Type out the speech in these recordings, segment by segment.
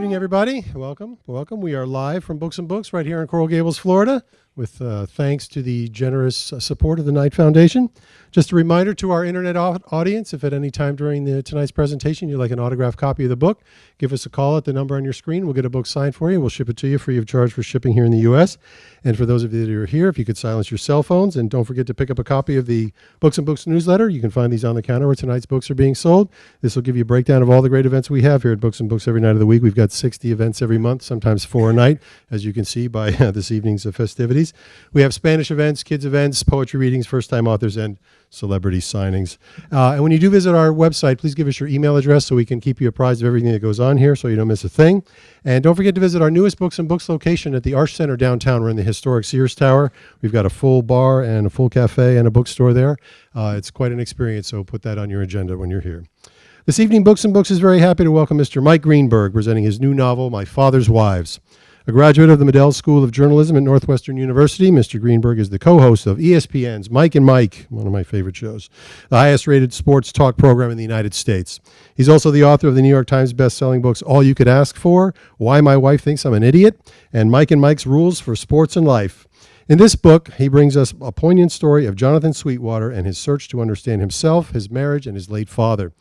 evening, everybody. Welcome. We are live from Books and Books right here in Coral Gables, Florida, with thanks to the generous support of the Knight Foundation. Just a reminder to our internet audience, if at any time during tonight's presentation you'd like an autographed copy of the book, give us a call at the number on your screen. We'll get a book signed for you. We'll ship it to you free of charge for shipping here in the U.S. And for those of you that are here, if you could silence your cell phones, and don't forget to pick up a copy of the Books and Books newsletter. You can find these on the counter where tonight's books are being sold. This will give you a breakdown of all the great events we have here at Books and Books every night of the week. We've got 60 events every month, sometimes 4 a night, as you can see by this evening's festivities. We have Spanish events, kids events, poetry readings, first-time authors, and celebrity signings. And when you do visit our website, please give us your email address so we can keep you apprised of everything that goes on here so you don't miss a thing. And don't forget to visit our newest Books and Books location at the Arch Center downtown. We're in the historic Sears Tower. We've got a full bar and a full cafe and a bookstore there. It's quite an experience, so put that on your agenda when you're here. This evening, Books and Books is very happy to welcome Mr. Mike Greenberg, presenting his new novel, My Father's Wives. A graduate of the Medill School of Journalism at Northwestern University, Mr. Greenberg is the co-host of ESPN's Mike and Mike, one of my favorite shows, the highest-rated sports talk program in the United States. He's also the author of the New York Times best-selling books All You Could Ask For, Why My Wife Thinks I'm an Idiot, and Mike and Mike's Rules for Sports and Life. In this book, he brings us a poignant story of Jonathan Sweetwater and his search to understand himself, his marriage, and his late father.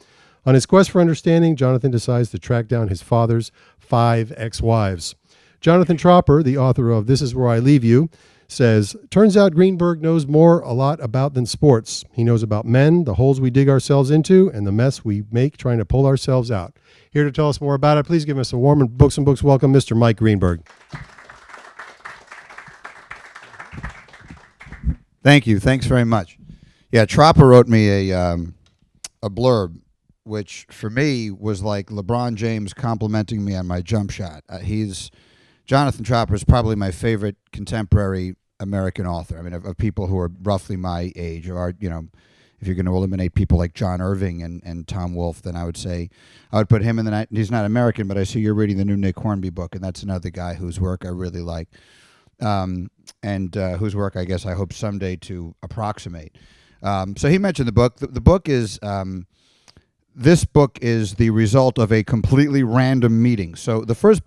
On his quest for understanding, Jonathan decides to track down his father's 5 ex-wives. Jonathan Tropper, the author of This Is Where I Leave You, says, turns out Greenberg knows a lot about than sports. He knows about men, the holes we dig ourselves into, and the mess we make trying to pull ourselves out. Here to tell us more about it, please give us a warm and Books and Books welcome, Mr. Mike Greenberg. Thank you. Thanks very much. Yeah, Tropper wrote me a blurb, which for me was like LeBron James complimenting me on my jump shot. Jonathan Tropper is probably my favorite contemporary American author. I mean, of people who are roughly my age, or if you're going to eliminate people like John Irving and Tom Wolfe, then I would put him in the night. He's not American, but I see you're reading the new Nick Hornby book, and that's another guy whose work I really like, and whose work I guess I hope someday to approximate. So he mentioned the book. The book is. This book is the result of a completely random meeting. So the first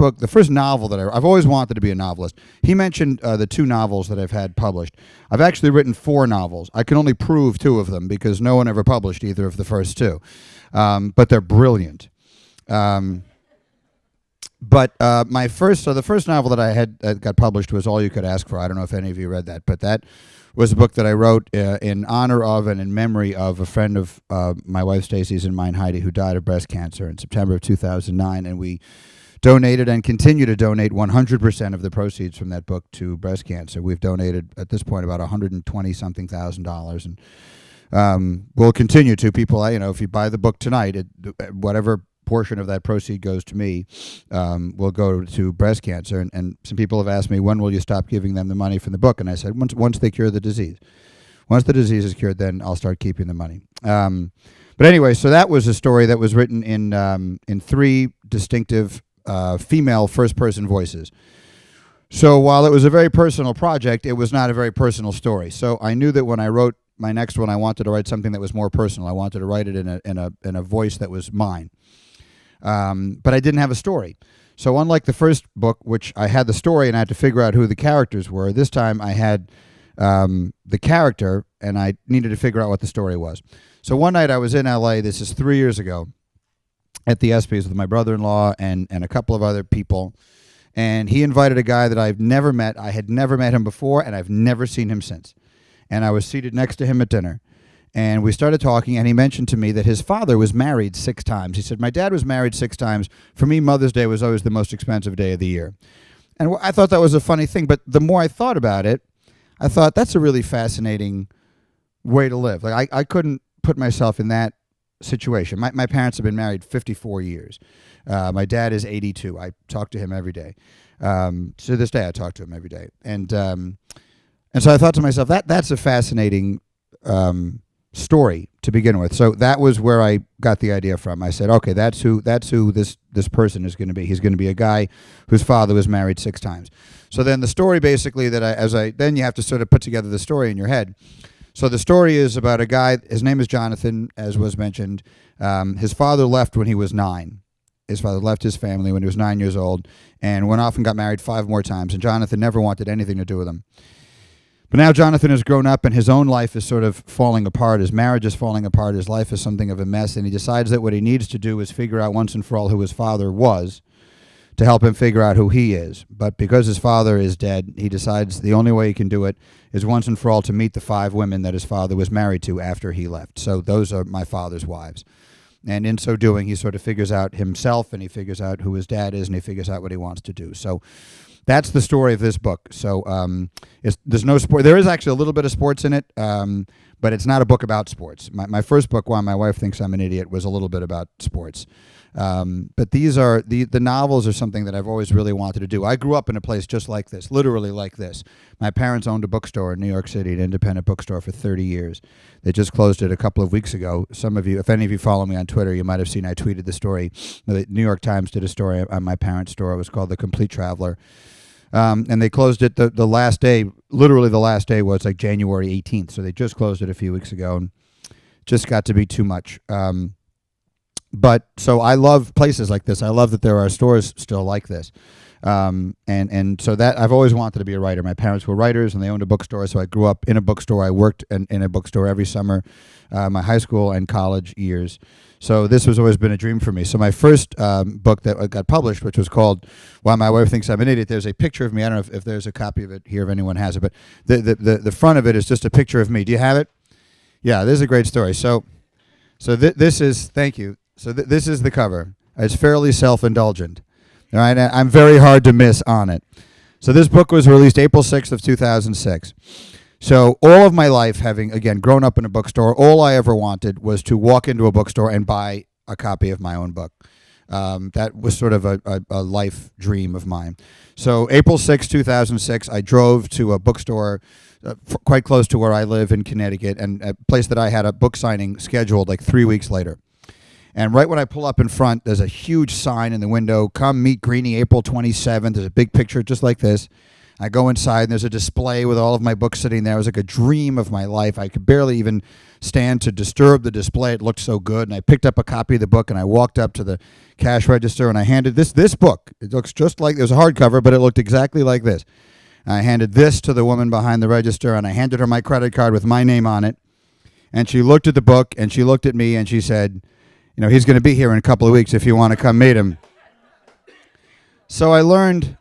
novel that I've always wanted to be a novelist. He mentioned the 2 novels that I've had published. I've actually written 4 novels. I can only prove 2 of them because no one ever published either of the first 2. But they're brilliant. The first novel that I had that got published was All You Could Ask For. I don't know if any of you read that, but that was a book that I wrote in honor of and in memory of a friend of my wife Stacy's and mine, Heidi, who died of breast cancer in September of 2009, and we donated and continue to donate 100% of the proceeds from that book to breast cancer. We've donated at this point about $120-something thousand, and we'll continue to. People, if you buy the book tonight, whatever portion of that proceed goes to me, will go to breast cancer. And some people have asked me, when will you stop giving them the money from the book? And I said, once they cure the disease. Once the disease is cured, then I'll start keeping the money. But anyway, so that was a story that was written in 3 distinctive female first-person voices. So while it was a very personal project, it was not a very personal story. So I knew that when I wrote my next one, I wanted to write something that was more personal. I wanted to write it in a voice that was mine. But I didn't have a story. So unlike the first book, which I had the story and I had to figure out who the characters were, this time I had the character and I needed to figure out what the story was. So one night I was in L.A., this is 3 years ago, at the ESPYs with my brother-in-law and a couple of other people, and he invited a guy that I've never met. I had never met him before, and I've never seen him since. And I was seated next to him at dinner. And we started talking, and he mentioned to me that his father was married 6 times. He said, my dad was married 6 times. For me, Mother's Day was always the most expensive day of the year. And I thought that was a funny thing, but the more I thought about it, I thought that's a really fascinating way to live. Like I couldn't put myself in that situation. My parents have been married 54 years. My dad is 82. I talk to him every day. To this day, I talk to him every day. And so I thought to myself, that's a fascinating story to begin with. So that was where I got the idea from. I said, okay, that's who this person is going to be. He's going to be a guy whose father was married 6 times. So then the story basically then you have to sort of put together the story in your head. So the story is about a guy, his name is Jonathan, as was mentioned. His father left when he was 9. His father left his family when he was 9 years old and went off and got married 5 more times, and Jonathan never wanted anything to do with him. But now Jonathan has grown up and his own life is sort of falling apart. His marriage is falling apart. His life is something of a mess, and he decides that what he needs to do is figure out once and for all who his father was to help him figure out who he is. But because his father is dead, he decides the only way he can do it is once and for all to meet the 5 women that his father was married to after he left. So those are my father's wives. And in so doing, he sort of figures out himself, and he figures out who his dad is, and he figures out what he wants to do. So that's the story of this book. So there's no sport. There is actually a little bit of sports in it, but it's not a book about sports. My first book, Why My Wife Thinks I'm an Idiot, was a little bit about sports. But these are the novels are something that I've always really wanted to do. I grew up in a place just like this, literally like this. My parents owned a bookstore in New York City, an independent bookstore, for 30 years. They just closed it a couple of weeks ago. Some of you, if any of you follow me on Twitter, you might have seen I tweeted the story. The New York Times did a story on my parents' store. It was called The Complete Traveler. And they closed it the last day, literally the last day was like January 18th. So they just closed it a few weeks ago, and just got to be too much. But so I love places like this. I love that there are stores still like this. And so that I've always wanted to be a writer. My parents were writers and they owned a bookstore. So I grew up in a bookstore. I worked in a bookstore every summer, my high school and college years. So this has always been a dream for me. So my first book that got published, which was called Why My Wife Thinks I'm an Idiot, there's a picture of me. I don't know if there's a copy of it here, if anyone has it, but the front of it is just a picture of me. Do you have it? Yeah, this is a great story. So this is, thank you. So this is the cover. It's fairly self-indulgent. All right, I'm very hard to miss on it. So this book was released April 6th of 2006. So all of my life, having, again, grown up in a bookstore, all I ever wanted was to walk into a bookstore and buy a copy of my own book. That was sort of a life dream of mine. So April 6th, 2006, I drove to a bookstore quite close to where I live in Connecticut, and a place that I had a book signing scheduled like 3 weeks later. And right when I pull up in front, there's a huge sign in the window, "Come meet Greenie April 27th. There's a big picture just like this. I go inside, and there's a display with all of my books sitting there. It was like a dream of my life. I could barely even stand to disturb the display. It looked so good. And I picked up a copy of the book, and I walked up to the cash register, and I handed this book. It looks just like, it was a hardcover, but it looked exactly like this. I handed this to the woman behind the register, and I handed her my credit card with my name on it. And she looked at the book, and she looked at me, and she said, "You know, he's going to be here in a couple of weeks if you want to come meet him." So I learned,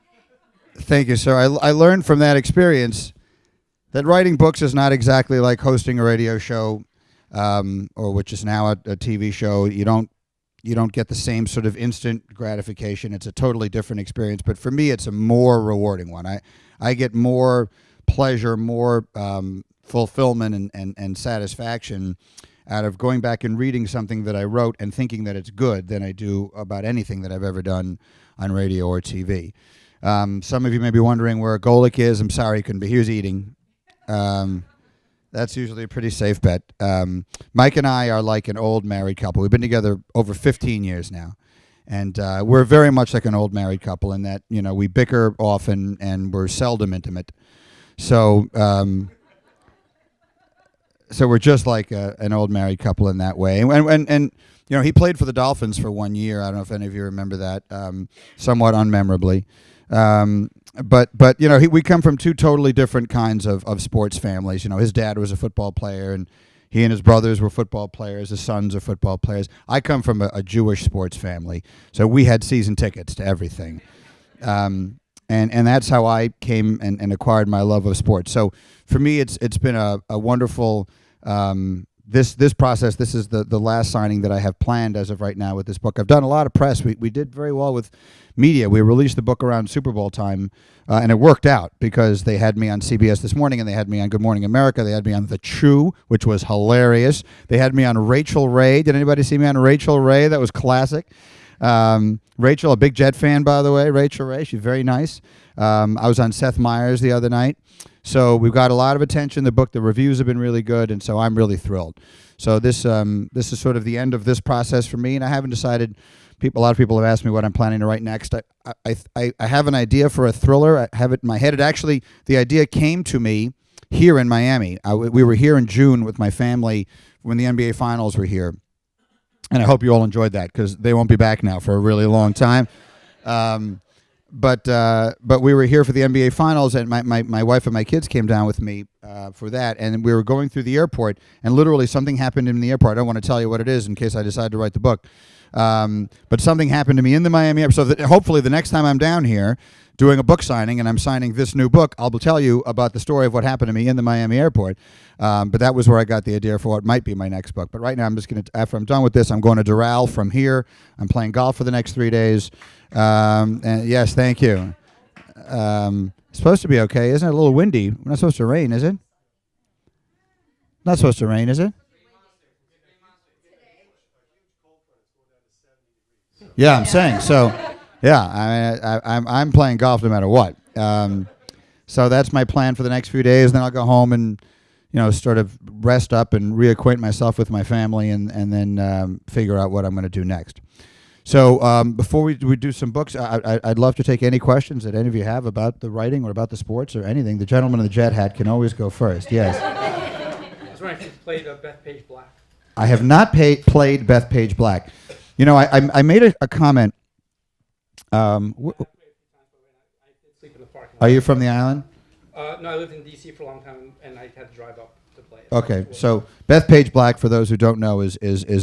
thank you, sir. I learned from that experience that writing books is not exactly like hosting a radio show, or which is now a TV show. You don't get the same sort of instant gratification. It's a totally different experience. But for me, it's a more rewarding one. I get more pleasure, more fulfillment and satisfaction out of going back and reading something that I wrote and thinking that it's good than I do about anything that I've ever done on radio or TV. Some of you may be wondering where Golik is. I'm sorry he couldn't be. He was eating. That's usually a pretty safe bet. Mike and I are like an old married couple. We've been together over 15 years now. And we're very much like an old married couple in that, you know, we bicker often and we're seldom intimate. So we're just like an old married couple in that way. And you know, he played for the Dolphins for 1 year. I don't know if any of you remember that, somewhat unmemorably. But you know, we come from two totally different kinds of sports families. You know, his dad was a football player, and he and his brothers were football players. His sons are football players. I come from a Jewish sports family, so we had season tickets to everything. And that's how I came and acquired my love of sports. So for me, it's been a wonderful this process. This is the last signing that I have planned as of right now with this book. I've done a lot of press. We did very well with media. We released the book around Super Bowl time, and it worked out because they had me on CBS This Morning, and they had me on Good Morning America. They had me on The Chew, which was hilarious. They had me on Rachel Ray. Did anybody see me on Rachel Ray? That was classic. Rachel, a big Jet fan, by the way. Rachel Ray, she's very nice. I was on Seth Meyers the other night. So we've got a lot of attention. The book, the reviews have been really good, and so I'm really thrilled. So this is sort of the end of this process for me, and I haven't decided. A lot of people have asked me what I'm planning to write next. I have an idea for a thriller. I have it in my head. The idea came to me here in Miami. We were here in June with my family when the NBA Finals were here. And I hope you all enjoyed that because they won't be back now for a really long time. But we were here for the NBA Finals, and my wife and my kids came down with me for that, and we were going through the airport, and literally something happened in the airport. I don't want to tell you what it is in case I decide to write the book. But something happened to me in the Miami airport. So that hopefully the next time I'm down here doing a book signing and I'm signing this new book, I'll tell you about the story of what happened to me in the Miami airport. But that was where I got the idea for what might be my next book. But right now I'm just going to, after I'm done with this, I'm going to Doral from here. I'm playing golf for the next 3 days. And yes, thank you. It's supposed to be okay. Isn't it a little windy? We're not supposed to rain, is it? Not supposed to rain, is it? Yeah, I'm saying. So, yeah, I'm playing golf no matter what. So that's my plan for the next few days. Then I'll go home and, sort of rest up and reacquaint myself with my family and then figure out what I'm going to do next. So before we do some books, I'd love to take any questions that any of you have about the writing or about the sports or anything. The gentleman in the jet hat can always go first. Yes. I was wondering if you played Bethpage Black. I have not played Bethpage Black. I made a comment. I sleep in the parking lot. Are you from the island? No, I lived in D.C. for a long time, and I had to drive up to play. Okay, so Bethpage Black, for those who don't know, is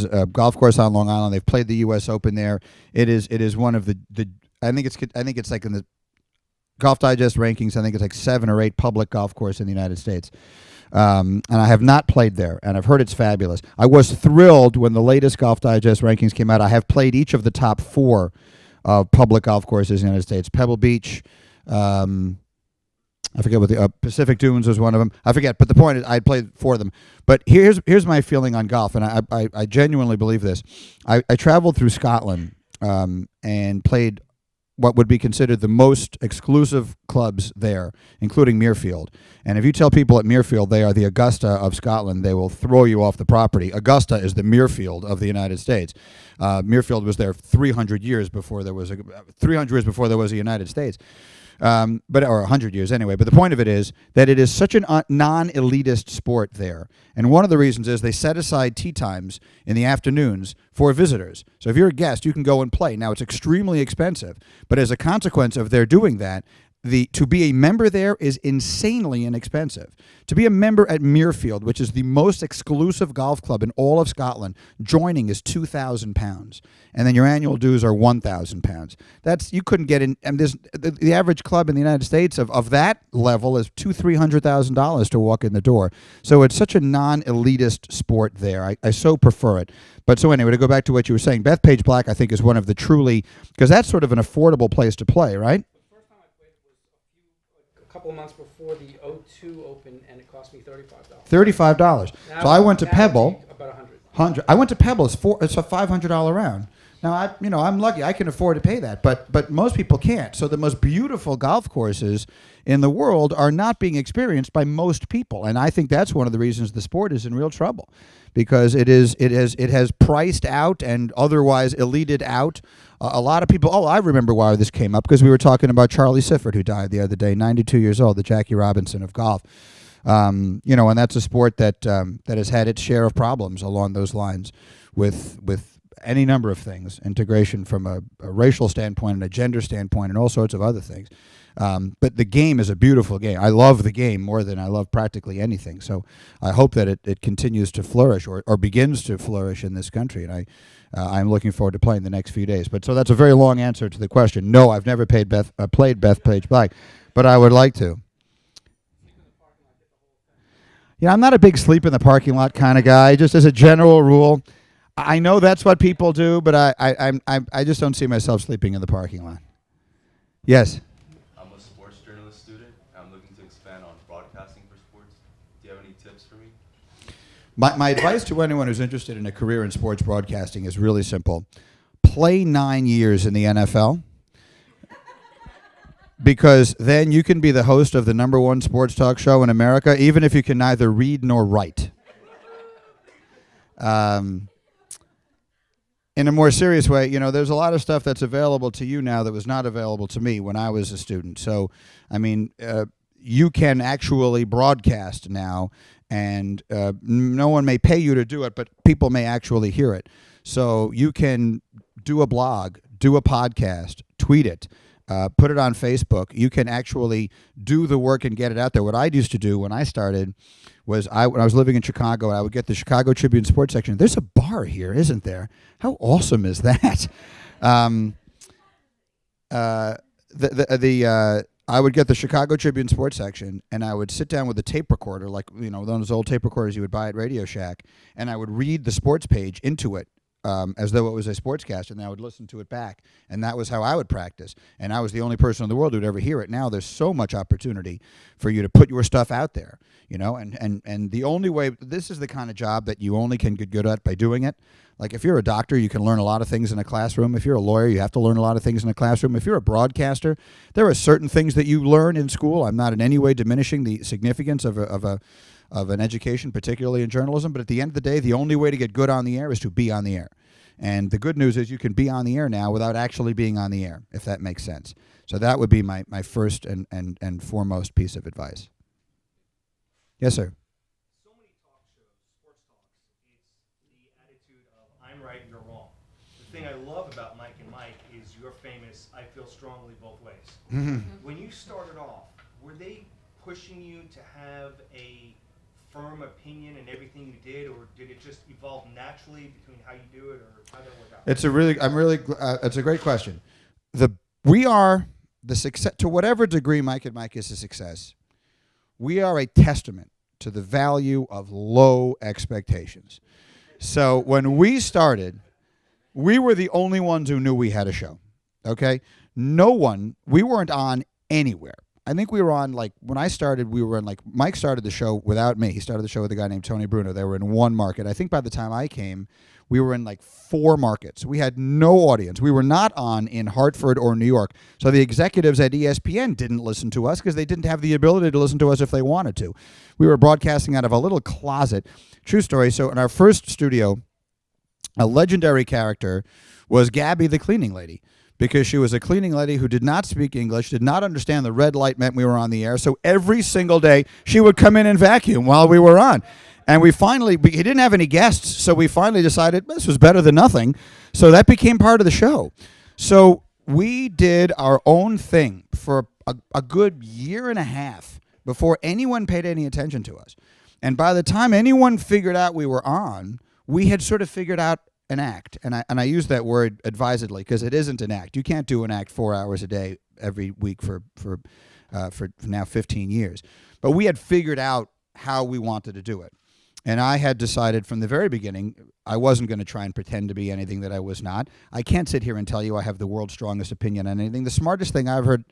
a golf course on Long Island. They've played the U.S. Open there. It is one of the I think it's like in the Golf Digest rankings. I think it's like 7 or 8 public golf course in the United States. And I have not played there, and I've heard it's fabulous. I was thrilled when the latest Golf Digest rankings came out. I have played each of the top 4 public golf courses in the United States. Pebble Beach, I forget what the Pacific Dunes was one of them. I forget, but the point is I played 4 of them. But here's my feeling on golf, and I genuinely believe this. I traveled through Scotland and played what would be considered the most exclusive clubs there, including Muirfield. And if you tell people at Muirfield they are the Augusta of Scotland, they will throw you off the property. Augusta is the Muirfield of the United States. Muirfield was there 300 years before there was a United States. Or 100 years anyway. But the point of it is that it is such a non-elitist sport there. And one of the reasons is they set aside tee times in the afternoons for visitors. So if you're a guest, you can go and play. Now, it's extremely expensive, but as a consequence of their doing that, to be a member there is insanely inexpensive. To be a member at Muirfield, which is the most exclusive golf club in all of Scotland, joining is £2,000, and then your annual dues are £1,000. You couldn't get in. And the average club in the United States of that level is $200,000-$300,000 to walk in the door. So it's such a non-elitist sport there. I so prefer it. But so anyway, to go back to what you were saying, Bethpage Black I think is one of the truly, because that's sort of an affordable place to play, right? Couple of months before the O2 Open, and it cost me $35. $35. So I went to Pebble. About 100. I went to Pebble. It's a $500 round. Now I'm lucky. I can afford to pay that, but most people can't. So the most beautiful golf courses in the world are not being experienced by most people, and I think that's one of the reasons the sport is in real trouble, because it has priced out and otherwise elited out a lot of people. Oh, I remember why this came up, because we were talking about Charlie Sifford, who died the other day, 92 years old, the Jackie Robinson of golf. And that's a sport that has had its share of problems along those lines with any number of things, integration from a racial standpoint and a gender standpoint and all sorts of other things. But the game is a beautiful game. I love the game more than I love practically anything. So I hope that it continues to flourish or begins to flourish in this country. And I'm looking forward to playing the next few days. But so that's a very long answer to the question. No, I've never played Bethpage Black, but I would like to. Yeah, I'm not a big sleep in the parking lot kind of guy, just as a general rule. I know that's what people do, but I just don't see myself sleeping in the parking lot. Yes? I'm a sports journalist student. I'm looking to expand on broadcasting for sports. Do you have any tips for me? My advice to anyone who's interested in a career in sports broadcasting is really simple. Play 9 years in the NFL, because then you can be the host of the #1 sports talk show in America, even if you can neither read nor write. In a more serious way, there's a lot of stuff that's available to you now that was not available to me when I was a student. So, you can actually broadcast now, and no one may pay you to do it, but people may actually hear it. So you can do a blog, do a podcast, tweet it, put it on Facebook. You can actually do the work and get it out there. What I used to do when I started was when I was living in Chicago, I would get the Chicago Tribune sports section. There's a bar here, isn't there? How awesome is that? I would get the Chicago Tribune sports section, and I would sit down with a tape recorder, like those old tape recorders you would buy at Radio Shack, and I would read the sports page into it as though it was a sportscast, and I would listen to it back, and that was how I would practice. And I was the only person in the world who'd ever hear it. Now there's so much opportunity for you to put your stuff out there, and the only way, this is the kind of job that you only can get good at by doing it. Like if you're a doctor, you can learn a lot of things in a classroom. If you're a lawyer, you have to learn a lot of things in a classroom. If you're a broadcaster, there are certain things that you learn in school. I'm not in any way diminishing the significance of an education, particularly in journalism. But at the end of the day, the only way to get good on the air is to be on the air. And the good news is you can be on the air now without actually being on the air, if that makes sense. So that would be my first and foremost piece of advice. Yes, sir. So many talk shows, sports talks, it's the attitude of I'm right, you're wrong. The thing I love about Mike and Mike is your famous I feel strongly both ways. Mm-hmm. When you started off, were they pushing you to have a firm opinion in everything you did, or did it just evolve naturally between how you do it, or how did that work out? It's a great question. We are the success, to whatever degree Mike and Mike is a success, we are a testament to the value of low expectations. So when we started, we were the only ones who knew we had a show, okay? We weren't on anywhere. I think we were on, when I started, we were in, Mike started the show without me. He started the show with a guy named Tony Bruno. They were in one market. I think by the time I came, we were in 4 markets. We had no audience. We were not on in Hartford or New York. So the executives at ESPN didn't listen to us because they didn't have the ability to listen to us if they wanted to. We were broadcasting out of a little closet. True story. So in our first studio, a legendary character was Gabby the cleaning lady, because she was a cleaning lady who did not speak English, did not understand the red light meant we were on the air. So every single day, she would come in and vacuum while we were on. And he didn't have any guests, so we finally decided this was better than nothing. So that became part of the show. So we did our own thing for a good year and a half before anyone paid any attention to us. And by the time anyone figured out we were on, we had sort of figured out an act, and I use that word advisedly because it isn't an act. You can't do an act 4 hours a day every week for now 15 years. But we had figured out how we wanted to do it. And I had decided from the very beginning I wasn't going to try and pretend to be anything that I was not. I can't sit here and tell you I have the world's strongest opinion on anything. The smartest thing I've heard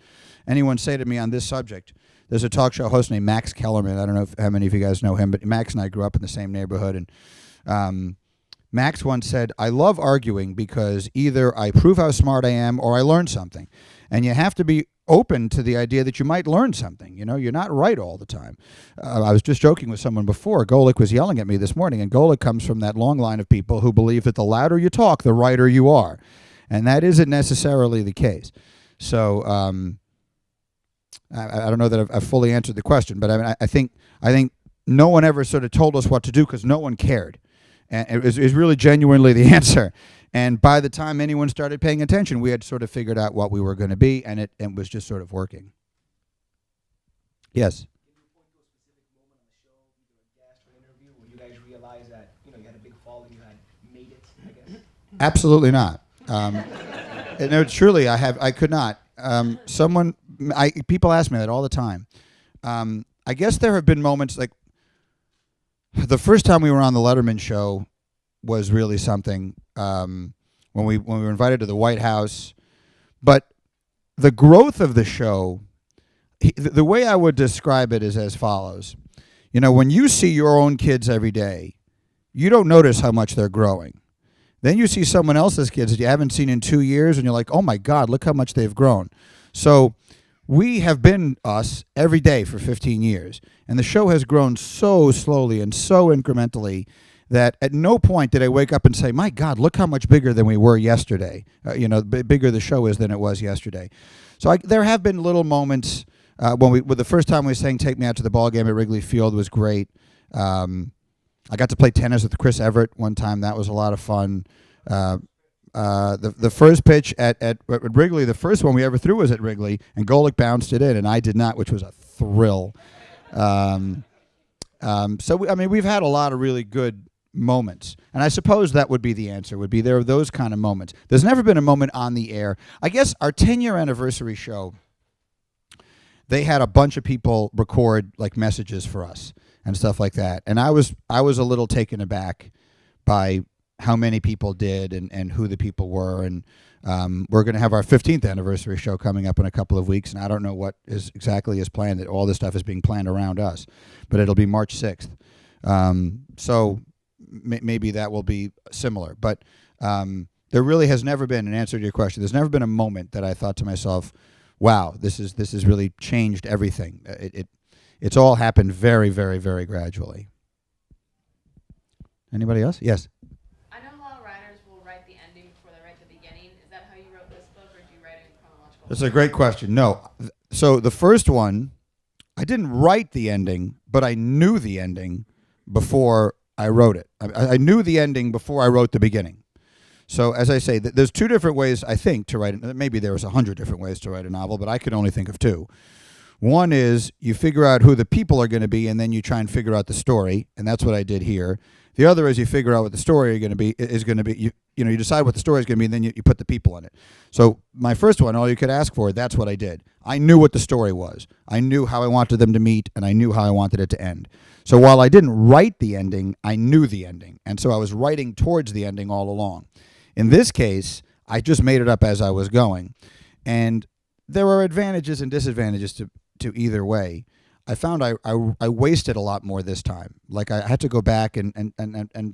anyone say to me on this subject, there's a talk show host named Max Kellerman. I don't know how many of you guys know him, but Max and I grew up in the same neighborhood. And Max once said, I love arguing because either I prove how smart I am or I learn something. And you have to be open to the idea that you might learn something. You're not right all the time. I was just joking with someone before. Golik was yelling at me this morning, and Golik comes from that long line of people who believe that the louder you talk, the righter you are. And that isn't necessarily the case. So I don't know that I've fully answered the question, but I think no one ever sort of told us what to do because no one cared. And it was really genuinely the answer. And by the time anyone started paying attention, we had sort of figured out what we were going to be, and it was just sort of working. Yes? Can you point to a specific moment on the show, either a guest or an interview, where you guys realized that, you had a big following, you had made it, I guess? Absolutely not. No, truly, I could not. People ask me that all the time. I guess there have been moments like the first time we were on the Letterman show was really something when we were invited to the White House. But the growth of the show, the way I would describe it is as follows. When you see your own kids every day, you don't notice how much they're growing. Then you see someone else's kids that you haven't seen in 2 years, and you're like, oh, my God, look how much they've grown. So we have been us every day for 15 years, and the show has grown so slowly and so incrementally that at no point did I wake up and say, my God, look how much bigger than we were yesterday. Bigger the show is than it was yesterday. So there have been little moments when the first time we sang Take Me Out to the Ball Game at Wrigley Field was great. I got to play tennis with Chris Everett one time. That was a lot of fun. The first pitch at Wrigley, the first one we ever threw was at Wrigley, and Golick bounced it in, and I did not, which was a thrill. We've had a lot of really good moments, and I suppose that would be the answer. Would be there are those kind of moments. There's never been a moment on the air. I guess our 10-year anniversary show, they had a bunch of people record like messages for us and stuff like that, and I was a little taken aback by how many people did and who the people were, and we're going to have our 15th anniversary show coming up in a couple of weeks, and I don't know what is exactly is planned. That all this stuff is being planned around us, but it'll be March 6th. Maybe that will be similar, but there really has never been an answer to your question. There's never been a moment that I thought to myself, "Wow, this has really changed everything." It's all happened very, very, very gradually. Anybody else? Yes. I know a lot of writers will write the ending before they write the beginning. Is that how you wrote this book, or do you write it in chronological? That's a great question. No. So the first one, I didn't write the ending, but I knew the ending before I wrote it. I knew the ending before I wrote the beginning. So as I say, there's two different ways, I think, to write it. Maybe there was 100 different ways to write a novel, but I could only think of two. One is you figure out who the people are going to be, and then you try and figure out the story, and that's what I did here. The other is you figure out what the story is going to be. You decide what the story is going to be, and then you put the people in it. So my first one, All You Could Ask For, that's what I did. I knew what the story was. I knew how I wanted them to meet, and I knew how I wanted it to end. So while I didn't write the ending, I knew the ending, and so I was writing towards the ending all along. In this case, I just made it up as I was going, and there are advantages and disadvantages to either way. I found I wasted a lot more this time. Like I had to go back and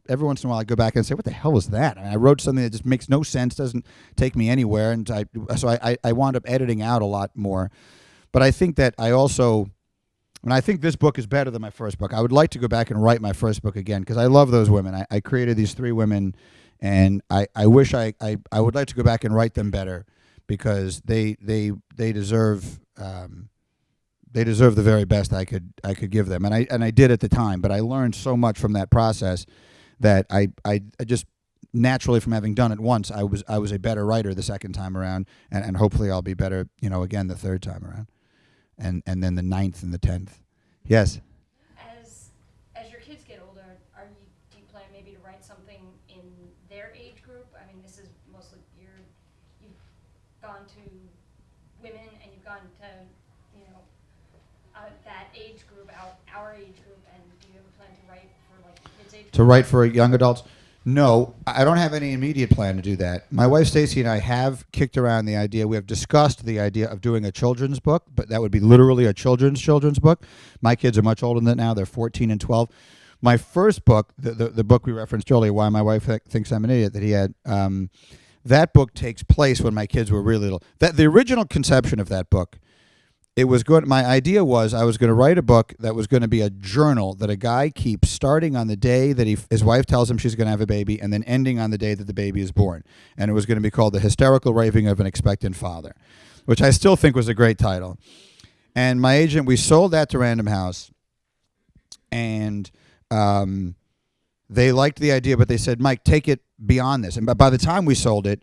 every once in a while I go back and say, what the hell was that? I rowrote something that just makes no sense, doesn't take me anywhere, and I wound up editing out a lot more. But I think that I think this book is better than my first book. I would like to go back and write my first book again because I love those women. I created these three women, and I wish I would like to go back and write them better because they deserve. They deserve the very best I could give them, and I did at the time. But I learned so much from that process that I just naturally, from having done it once, I was a better writer the second time around, and hopefully I'll be better, again the third time around, and then the 9th and the 10th. Yes. As your kids get older, do you plan maybe to write something in their age group? I mean, this is mostly you've gone to women and you've gone to that age group, our age group, and do you ever plan to write for like kids' age group? To write for young adults? No, I don't have any immediate plan to do that. My wife Stacy and I have kicked around the idea. We have discussed the idea of doing a children's book, but that would be literally a children's book. My kids are much older than that now. They're 14 and 12. My first book, the book we referenced earlier, Why My Wife Thinks I'm an Idiot, that he had, that book takes place when my kids were really little. The original conception of that book, it was good. My idea was I was going to write a book that was going to be a journal that a guy keeps starting on the day that his wife tells him she's going to have a baby and then ending on the day that the baby is born. And it was going to be called The Hysterical Raving of an Expectant Father, which I still think was a great title. And my agent, we sold that to Random House, and they liked the idea, but they said, Mike, take it beyond this. And by the time we sold it,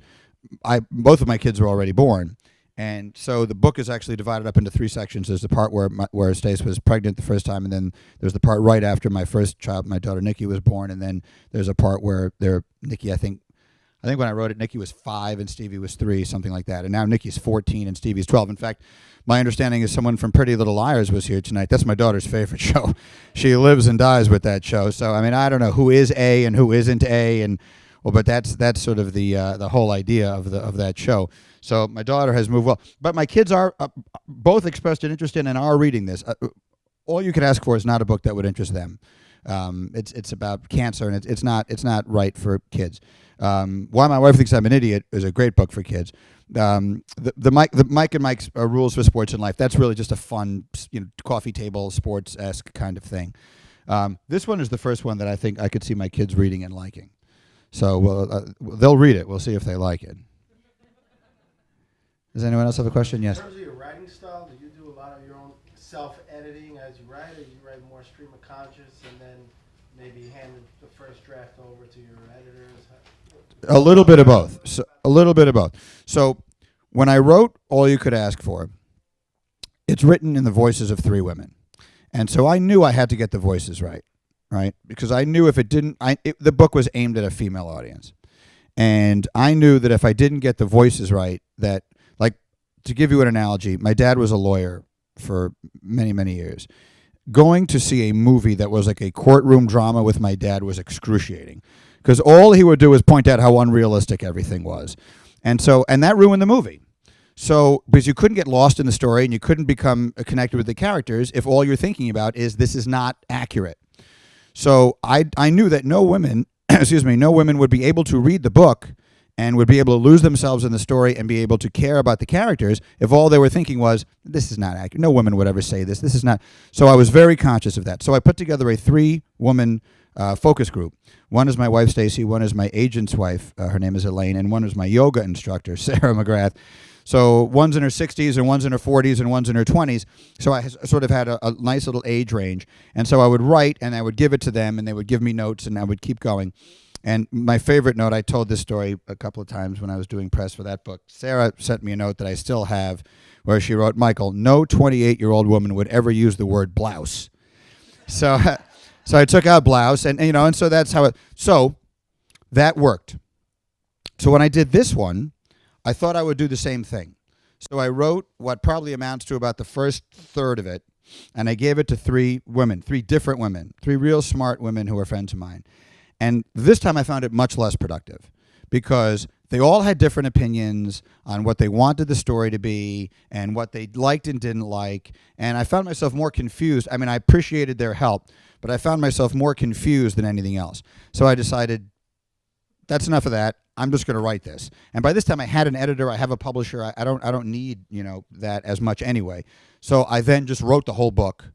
both of my kids were already born. And so the book is actually divided up into three sections. There's the part where Stace was pregnant the first time, and then there's the part right after my first child, my daughter Nikki, was born, and then there's a part where Nikki, I think when I wrote it, Nikki was 5 and Stevie was 3, something like that. And now Nikki's 14 and Stevie's 12. In fact, my understanding is someone from Pretty Little Liars was here tonight. That's my daughter's favorite show. She lives and dies with that show. So I mean, I don't know who is A and who isn't A, but that's sort of the whole idea of that show. So my daughter has moved well, but my kids are both expressed an interest in and are reading this. All You Could Ask For is not a book that would interest them. It's about cancer, and it's not right for kids. Why My Wife Thinks I'm an Idiot is a great book for kids. The Mike and Mike's Rules for Sports and Life, that's really just a fun, coffee table sports-esque kind of thing. This one is the first one that I think I could see my kids reading and liking. So they'll read it. We'll see if they like it. Does anyone else have a question? Yes. In terms of your writing style, do you do a lot of your own self-editing as you write, or you write more stream of conscious and then maybe hand the first draft over to your editors? A little bit of both. So, a little bit of both. So when I wrote All You Could Ask For, it's written in the voices of 3 women. And so I knew I had to get the voices right? Because I knew if it didn't, the book was aimed at a female audience. And I knew that if I didn't get the voices right, that, like, to give you an analogy, my dad was a lawyer for many, many years. Going to see a movie that was like a courtroom drama with my dad was excruciating, because all he would do is point out how unrealistic everything was. And that ruined the movie. So, because you couldn't get lost in the story and you couldn't become connected with the characters if all you're thinking about is this is not accurate. So I knew that no women would be able to read the book and would be able to lose themselves in the story and be able to care about the characters if all they were thinking was, this is not accurate. No woman would ever say this. This is not. So I was very conscious of that. So I put together a 3-woman focus group. One is my wife, Stacy. One is my agent's wife. Her name is Elaine. And one is my yoga instructor, Sarah McGrath. So one's in her 60s and one's in her 40s and one's in her 20s. So I sort of had a nice little age range. And so I would write and I would give it to them and they would give me notes and I would keep going. And my favorite note, I told this story a couple of times when I was doing press for that book. Sarah sent me a note that I still have where she wrote, Michael, no 28-year-old woman would ever use the word blouse. So I took out blouse and so that's how so that worked. So when I did this one, I thought I would do the same thing. So I wrote what probably amounts to about the first third of it, and I gave it to 3 women, 3 different women, 3 real smart women who are friends of mine. And this time I found it much less productive because they all had different opinions on what they wanted the story to be and what they liked and didn't like. And I found myself more confused. I mean, I appreciated their help, but I found myself more confused than anything else. So I decided, that's enough of that. I'm just going to write this. And by this time I had an editor, I have a publisher. I don't need, that as much anyway. So I then just wrote the whole book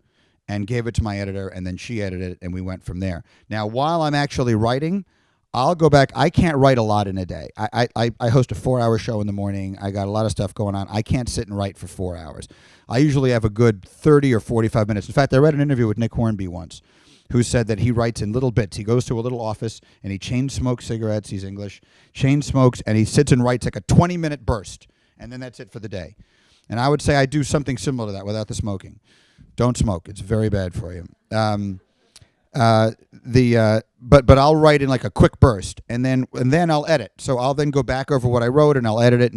and gave it to my editor, and then she edited it, and we went from there. Now, while I'm actually writing, I'll go back. I can't write a lot in a day. I host a 4-hour show in the morning. I got a lot of stuff going on. I can't sit and write for 4 hours. I usually have a good 30 or 45 minutes. In fact, I read an interview with Nick Hornby once, who said that he writes in little bits. He goes to a little office and he chain smokes cigarettes. He's English. Chain smokes and he sits and writes like a 20-minute burst, and then that's it for the day. And I would say I do something similar to that without the smoking. Don't smoke; it's very bad for you. But I'll write in like a quick burst, and then I'll edit. So I'll then go back over what I wrote, and I'll edit it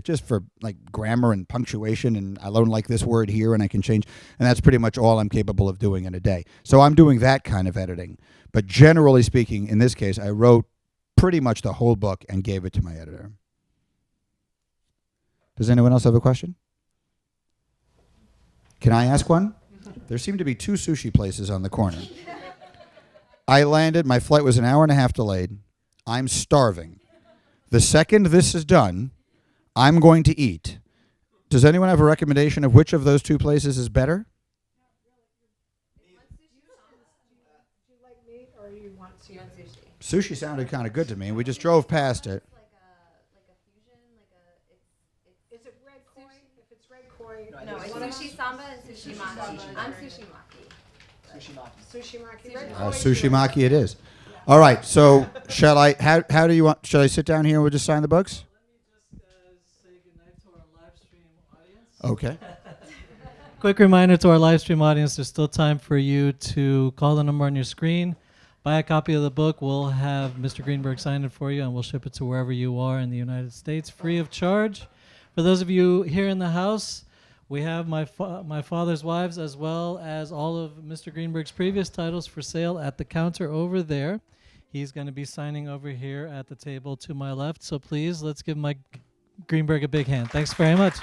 just for like grammar and punctuation, and I don't like this word here, and I can change. And that's pretty much all I'm capable of doing in a day. So I'm doing that kind of editing. But generally speaking, in this case, I wrote pretty much the whole book and gave it to my editor. Does anyone else have a question? Can I ask one? There seem to be 2 sushi places on the corner. I landed, my flight was an hour and a half delayed. I'm starving. The second this is done, I'm going to eat. Does anyone have a recommendation of which of those 2 places is better? Do you like meat or you want sushi? Sushi sounded kind of good to me. We just drove past it. Is it red koi? If it's red koi, No, it's sushi samba and sushi maki. I'm sushi maki. Sushi maki. sushi maki. Red Sushi maki it is. All right, so shall I, how do you want, shall I sit down here and we'll just sign the books? Let me just say goodnight to our live stream audience. Okay. Quick reminder to our live stream audience, there's still time for you to call the number on your screen, buy a copy of the book. We'll have Mr. Greenberg sign it for you, and we'll ship it to wherever you are in the United States, free of charge. For those of you here in the house, we have my father's wives as well as all of Mr. Greenberg's previous titles for sale at the counter over there. He's going to be signing over here at the table to my left. So please, let's give Mike Greenberg a big hand. Thanks very much.